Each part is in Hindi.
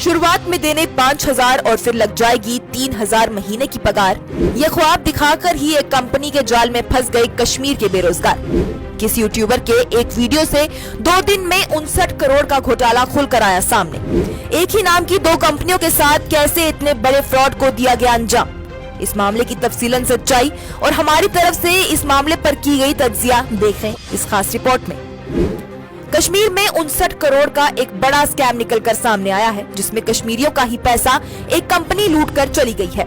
शुरुआत में देने 5,000 और फिर लग जाएगी 3,000 महीने की पगार। ये ख्वाब दिखाकर ही एक कंपनी के जाल में फंस गए कश्मीर के बेरोजगार। किसी यूट्यूबर के एक वीडियो से 2 दिन में 59 करोड़ का घोटाला खुलकर आया सामने। एक ही नाम की 2 कंपनियों के साथ कैसे इतने बड़े फ्रॉड को दिया गया अंजाम, इस मामले की तफसीलन सच्चाई और हमारी तरफ से इस मामले पर की गई तज्जिया देखें इस खास रिपोर्ट में। कश्मीर में 59 करोड़ का एक बड़ा स्कैम निकलकर सामने आया है, जिसमें कश्मीरियों का ही पैसा एक कंपनी लूट कर चली गई है।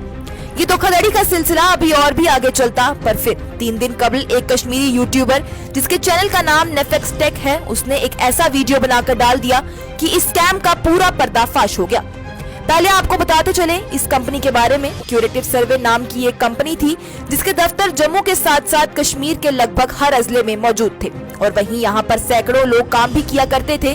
ये धोखाधड़ी का सिलसिला अभी और भी आगे चलता, पर फिर 3 दिन कबल एक कश्मीरी यूट्यूबर जिसके चैनल का नाम नेफेक्स टेक है, उसने एक ऐसा वीडियो बनाकर डाल दिया कि इस स्कैम का पूरा पर्दाफाश हो गया। पहले आपको बताते चले इस कंपनी के बारे में। क्यूरेटिव सर्वे नाम की एक कंपनी थी जिसके दफ्तर जम्मू के साथ साथ कश्मीर के लगभग हर अजले में मौजूद थे और वहीं यहाँ पर सैकड़ों लोग काम भी किया करते थे।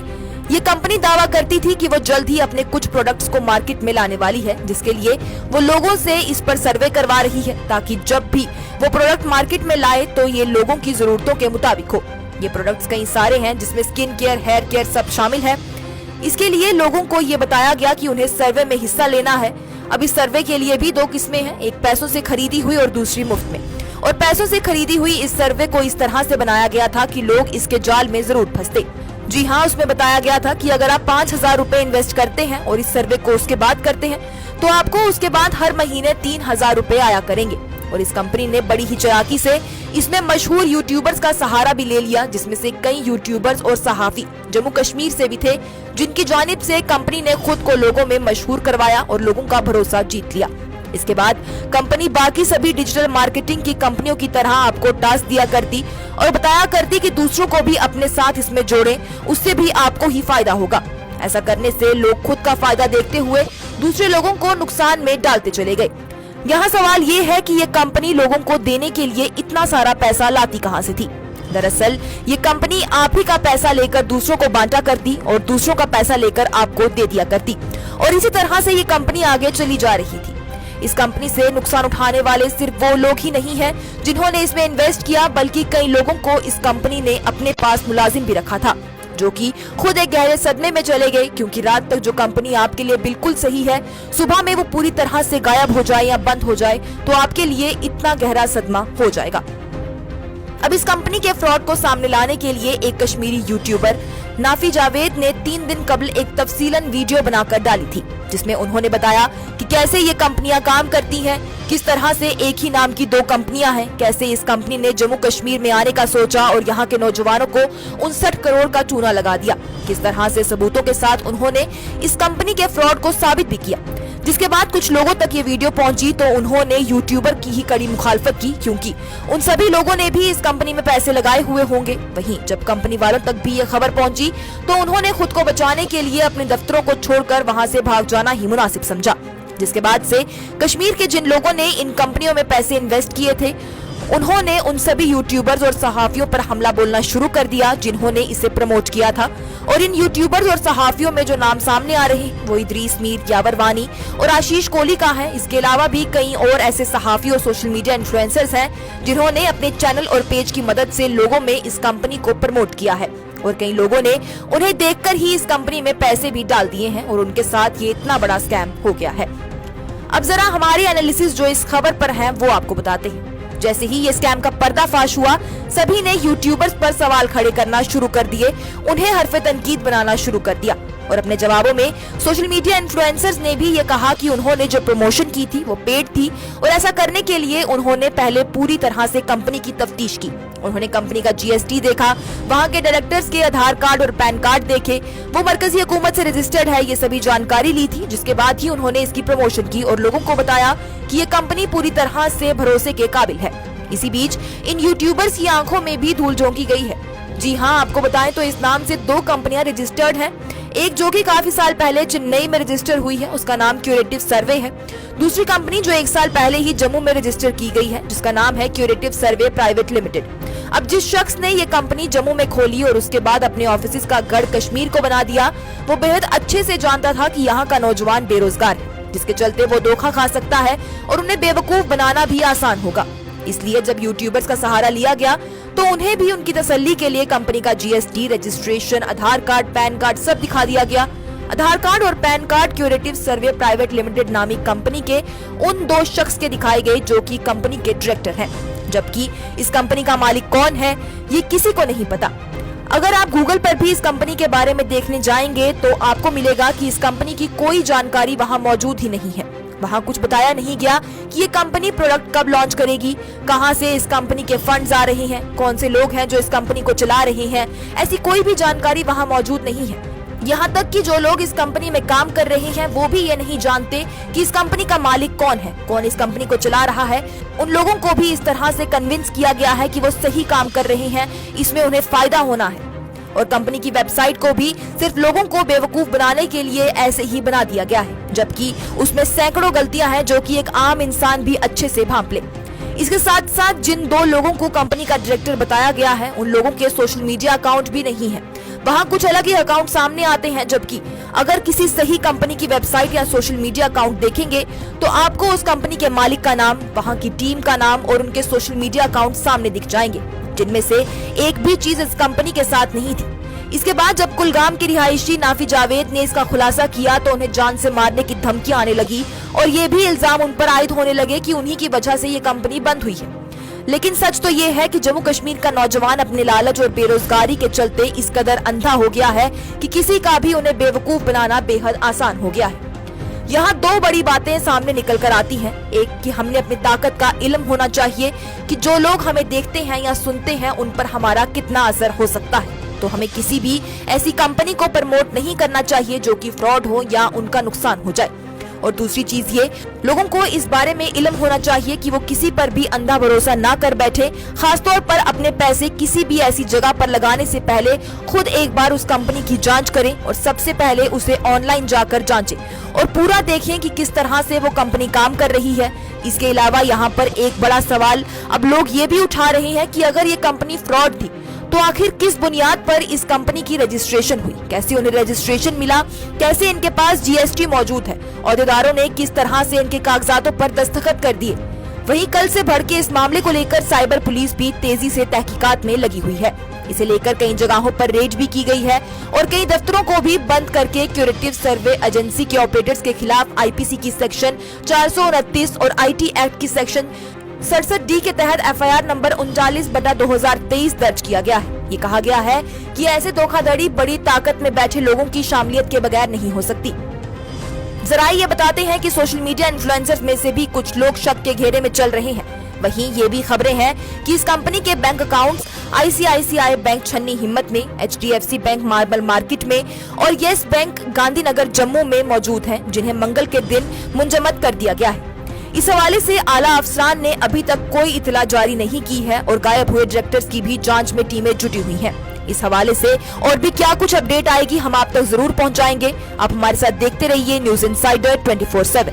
ये कंपनी दावा करती थी कि वो जल्द ही अपने कुछ प्रोडक्ट्स को मार्केट में लाने वाली है, जिसके लिए वो लोगों से इस पर सर्वे करवा रही है ताकि जब भी वो प्रोडक्ट मार्केट में लाए तो ये लोगों की जरूरतों के मुताबिक हो। ये प्रोडक्ट्स कई सारे हैं जिसमें स्किन केयर, हेयर केयर सब शामिल है। इसके लिए लोगों को ये बताया गया कि उन्हें सर्वे में हिस्सा लेना है। अब इस सर्वे के लिए भी 2 किस्में हैं, एक पैसों से खरीदी हुई और दूसरी मुफ्त में। और पैसों से खरीदी हुई इस सर्वे को इस तरह से बनाया गया था कि लोग इसके जाल में जरूर फंसते। जी हाँ, उसमें बताया गया था कि अगर आप 5,000 रुपए इन्वेस्ट करते हैं और इस सर्वे को उसके बाद करते हैं तो आपको उसके बाद हर महीने 3,000 रुपए आया करेंगे। और इस कंपनी ने बड़ी ही चालाकी से इसमें मशहूर यूट्यूबर्स का सहारा भी ले लिया, जिसमें से कई यूट्यूबर्स और सहाफी जम्मू कश्मीर से भी थे, जिनकी जानिब से कंपनी ने खुद को लोगों में मशहूर करवाया और लोगों का भरोसा जीत लिया। इसके बाद कंपनी बाकी सभी डिजिटल मार्केटिंग की कंपनियों की तरह आपको टास्क दिया करती और बताया करती कि दूसरों को भी अपने साथ इसमें जोड़ें, उससे भी आपको ही फायदा होगा। ऐसा करने से लोग खुद का फायदा देखते हुए दूसरे लोगों को नुकसान में डालते चले गए। यहाँ सवाल ये है कि ये कंपनी लोगों को देने के लिए इतना सारा पैसा लाती कहाँ से थी। दरअसल ये कंपनी आप ही का पैसा लेकर दूसरों को बांटा करती और दूसरों का पैसा लेकर आपको दे दिया करती और इसी तरह से ये कंपनी आगे चली जा रही थी। इस कंपनी से नुकसान उठाने वाले सिर्फ वो लोग ही नहीं हैं जिन्होंने इसमें इन्वेस्ट किया, बल्कि कई लोगों को इस कंपनी ने अपने पास मुलाजिम भी रखा था, जो कि खुद एक गहरे सदमे में चले गए, क्योंकि रात तक जो कंपनी आपके लिए बिल्कुल सही है, सुबह में वो पूरी तरह से गायब हो जाए या बंद हो जाए तो आपके लिए इतना गहरा सदमा हो जाएगा। अब इस कंपनी के फ्रॉड को सामने लाने के लिए एक कश्मीरी यूट्यूबर नाफी जावेद ने 3 दिन कबल एक तफसीलन वीडियो बनाकर डाली थी, जिसमें उन्होंने बताया कि कैसे ये कंपनियां काम करती हैं, किस तरह से एक ही नाम की 2 कंपनियां हैं, कैसे इस कंपनी ने जम्मू कश्मीर में आने का सोचा और यहाँ के नौजवानों को 59 करोड़ का चूना लगा दिया, किस तरह से सबूतों के साथ उन्होंने इस कंपनी के फ्रॉड को साबित भी किया। जिसके बाद कुछ लोगों तक ये वीडियो पहुंची तो उन्होंने यूट्यूबर की ही कड़ी मुखालफत की, क्योंकि उन सभी लोगों ने भी इस कंपनी में पैसे लगाए हुए होंगे। वहीं जब कंपनी वालों तक भी ये खबर पहुंची तो उन्होंने खुद को बचाने के लिए अपने दफ्तरों को छोड़कर वहां से भाग जाना ही मुनासिब समझा। जिसके बाद से कश्मीर के जिन लोगों ने इन कंपनियों में पैसे इन्वेस्ट किए थे, उन्होंने उन सभी यूट्यूबर्स और सहाफियों पर हमला बोलना शुरू कर दिया जिन्होंने इसे प्रमोट किया था। और इन यूट्यूबर्स और सहाफियों में जो नाम सामने आ रहे वो इदरीस मीर, यावर वानी और आशीष कोहली का है। इसके अलावा भी कई और ऐसे सहाफी और सोशल मीडिया इन्फ्लुएंसर्स हैं जिन्होंने अपने चैनल और पेज की मदद से लोगों में इस कंपनी को प्रमोट किया है और कई लोगों ने उन्हें देखकर ही इस कंपनी में पैसे भी डाल दिए हैं और उनके साथ ये इतना बड़ा स्कैम हो गया है। अब जरा हमारी एनालिसिस जो इस खबर पर है वो आपको बताते हैं। जैसे ही ये स्कैम का पर्दाफाश हुआ, सभी ने यूट्यूबर्स पर सवाल खड़े करना शुरू कर दिए, उन्हें हरफ तनकीद बनाना शुरू कर दिया और अपने जवाबों में सोशल मीडिया इन्फ्लुएंसर्स ने भी ये कहा कि उन्होंने जो प्रमोशन की थी वो पेड थी और ऐसा करने के लिए उन्होंने पहले पूरी तरह से कंपनी की तफ्तीश की। उन्होंने कंपनी का GST देखा, वहाँ के डायरेक्टर्स के आधार कार्ड और पैन कार्ड देखे, वो मरकजी हुकूमत से रजिस्टर्ड है, ये सभी जानकारी ली थी। जिसके बाद ही उन्होंने इसकी प्रमोशन की और लोगों को बताया कि ये कंपनी पूरी तरह से भरोसे के काबिल है। इसी बीच इन यूट्यूबर्स की आंखों में भी धूल झोंकी गई है। जी हाँ, आपको बताएं तो इस नाम से 2 कंपनियां रजिस्टर्ड हैं। एक जो कि काफी साल पहले चेन्नई में रजिस्टर हुई है, उसका नाम क्यूरेटिव सर्वे है। दूसरी कंपनी जो 1 साल पहले ही जम्मू में रजिस्टर की गई है, जिसका नाम है क्यूरेटिव सर्वे प्राइवेट लिमिटेड। अब जिस शख्स ने ये कंपनी जम्मू में खोली और उसके बाद अपने ऑफिस का गढ़ कश्मीर को बना दिया, वो बेहद अच्छे से जानता था कि यहाँ का नौजवान बेरोजगार है, जिसके चलते वो धोखा खा सकता है और उन्हें बेवकूफ बनाना भी आसान होगा। इसलिए जब यूट्यूबर्स का सहारा लिया गया तो उन्हें भी उनकी तसल्ली के लिए कंपनी का GST, रजिस्ट्रेशन, आधार कार्ड, पैन कार्ड सब दिखा दिया गया। आधार कार्ड और पैन कार्ड क्यूरेटिव सर्वे प्राइवेट लिमिटेड नामी कंपनी के उन 2 शख्स के दिखाए गए जो कि कंपनी के डायरेक्टर हैं, जबकि इस कंपनी का मालिक कौन है ये किसी को नहीं पता। अगर आप गूगल पर भी इस कंपनी के बारे में देखने जाएंगे तो आपको मिलेगा कि इस कंपनी की कोई जानकारी वहां मौजूद ही नहीं है। वहां कुछ बताया नहीं गया कि ये कंपनी प्रोडक्ट कब लॉन्च करेगी, कहां से इस कंपनी के फंड्स आ रहे हैं, कौन से लोग हैं जो इस कंपनी को चला रहे हैं, ऐसी कोई भी जानकारी वहां मौजूद नहीं है। यहाँ तक कि जो लोग इस कंपनी में काम कर रहे हैं वो भी ये नहीं जानते कि इस कंपनी का मालिक कौन है, कौन इस कंपनी को चला रहा है। उन लोगों को भी इस तरह से कन्विंस किया गया है कि वो सही काम कर रहे हैं, इसमें उन्हें फायदा होना है। और कंपनी की वेबसाइट को भी सिर्फ लोगों को बेवकूफ बनाने के लिए ऐसे ही बना दिया गया है, जबकि उसमें सैकड़ों गलतियां हैं जो कि एक आम इंसान भी अच्छे से भांप ले। इसके साथ साथ जिन 2 लोगों को कंपनी का डायरेक्टर बताया गया है उन लोगों के सोशल मीडिया अकाउंट भी नहीं है, वहाँ कुछ अलग ही अकाउंट सामने आते हैं। जबकि अगर किसी सही कंपनी की वेबसाइट या सोशल मीडिया अकाउंट देखेंगे तो आपको उस कंपनी के मालिक का नाम, वहाँ की टीम का नाम और उनके सोशल मीडिया अकाउंट सामने दिख जाएंगे, जिनमें से एक भी चीज इस कंपनी के साथ नहीं थी। इसके बाद जब कुलगाम के रिहायशी नाफी जावेद ने इसका खुलासा किया तो उन्हें जान से मारने की धमकियां आने लगी और ये भी इल्जाम उन पर आयद होने लगे कि उन्हीं की वजह से ये कंपनी बंद हुई है। लेकिन सच तो ये है कि जम्मू कश्मीर का नौजवान अपने लालच और बेरोजगारी के चलते इस कदर अंधा हो गया है कि किसी का भी उन्हें बेवकूफ बनाना बेहद आसान हो गया है। यहाँ 2 बड़ी बातें सामने निकल कर आती हैं। एक कि हमने अपनी ताकत का इल्म होना चाहिए कि जो लोग हमें देखते हैं या सुनते हैं उन पर हमारा कितना असर हो सकता है, तो हमें किसी भी ऐसी कंपनी को प्रमोट नहीं करना चाहिए जो कि फ्रॉड हो या उनका नुकसान हो जाए। और दूसरी चीज ये, लोगों को इस बारे में इल्म होना चाहिए कि वो किसी पर भी अंधा भरोसा ना कर बैठे, खासतौर पर अपने पैसे किसी भी ऐसी जगह पर लगाने से पहले खुद एक बार उस कंपनी की जांच करें और सबसे पहले उसे ऑनलाइन जाकर जांचें और पूरा देखें कि किस तरह से वो कंपनी काम कर रही है। इसके अलावा यहाँ पर एक बड़ा सवाल अब लोग ये भी उठा रहे हैं कि अगर ये कंपनी फ्रॉड थी तो आखिर किस बुनियाद पर इस कंपनी की रजिस्ट्रेशन हुई, कैसे उन्हें रजिस्ट्रेशन मिला, कैसे इनके पास जीएसटी मौजूद है, अहदेदारों ने किस तरह से इनके कागजातों पर दस्तखत कर दिए। वहीं कल से भड़के इस मामले को लेकर साइबर पुलिस भी तेजी से तहकीकात में लगी हुई है। इसे लेकर कई जगहों पर रेड भी की गई है और कई दफ्तरों को भी बंद करके क्यूरेटिव सर्वे एजेंसी के ऑपरेटर्स के खिलाफ आईपीसी की सेक्शन 429 और आईटी एक्ट की सेक्शन 67D के तहत एफआईआर नंबर 39/2023 दर्ज किया गया है। ये कहा गया है कि ऐसे धोखाधड़ी बड़ी ताकत में बैठे लोगों की शामिलियत के बगैर नहीं हो सकती। जरा ये बताते हैं कि सोशल मीडिया इन्फ्लुएंसर्स में से भी कुछ लोग शक के घेरे में चल रहे हैं। वहीं ये भी खबरें हैं कि इस कंपनी के बैंक अकाउंट्स आईसीआईसीआई बैंक छन्नी हिम्मत में, एचडीएफसी बैंक मार्बल मार्केट में और येस बैंक गांधीनगर जम्मू में मौजूद हैं, जिन्हें मंगल के दिन मुंजमद कर दिया गया है। इस हवाले से आला अफसरान ने अभी तक कोई इतला जारी नहीं की है और गायब हुए डायरेक्टर्स की भी जांच में टीमें जुटी हुई हैं। इस हवाले से और भी क्या कुछ अपडेट आएगी हम आप तक जरूर पहुंचाएंगे। आप हमारे साथ देखते रहिए न्यूज़ इनसाइडर 24/7।